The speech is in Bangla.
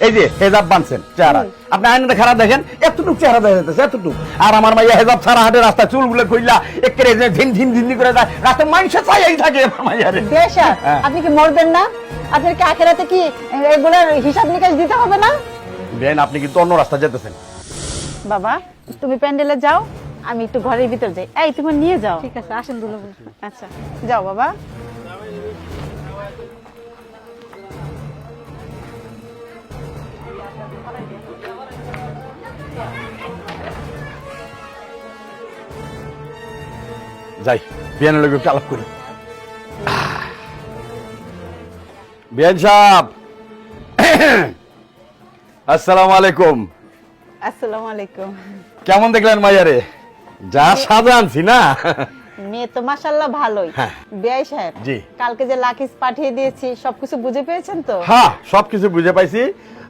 এই যে হেজাব বানছেন চেহারা, আপনি আয়নাটা খারাপ দেখেন, এতটুকু চেহারা দেখা যাচ্ছে, এতটুকু। আর আমার মাইয়া হেজাব ছাড়া হাটে রাস্তা চুলগুলো কইলা একেরে ঝিন ঝিন ঝিন করে যায়, রাতে মাংস চাইই থাকে আমার মাইয়ারে। বেশা আপনি কি মরবেন না? আপনার কি আখেরাতে কি এগুলোর হিসাব নিকাশ দিতে হবে না? বেন আপনি কিন্তু অন্য রাস্তা যেতেছেন। বাবা তুমি প্যান্ডেলে যাও, আমি একটু ঘরের ভিতর যাই। এই তুমি নিয়ে যাও। ঠিক আছে, আসেন দুলাভাই। আচ্ছা যাও বাবা। যাই বিয়ানের লোক একটু আলাপ করি। বিয়ান সাহেব আসসালামু আলাইকুম। আসসালামু আলাইকুম। কেমন দেখলেন মাইয়ারে? যা সাজা আনছি না। মেয়ে তো মাশাআল্লাহ ভালোই। হ্যাঁ। বিআই সাহেব জি। কালকে যে লাকিস পাঠিয়ে দিয়েছি সবকিছু বুঝে পেয়েছেন তো? হ্যাঁ সবকিছু বুঝে পাইছি।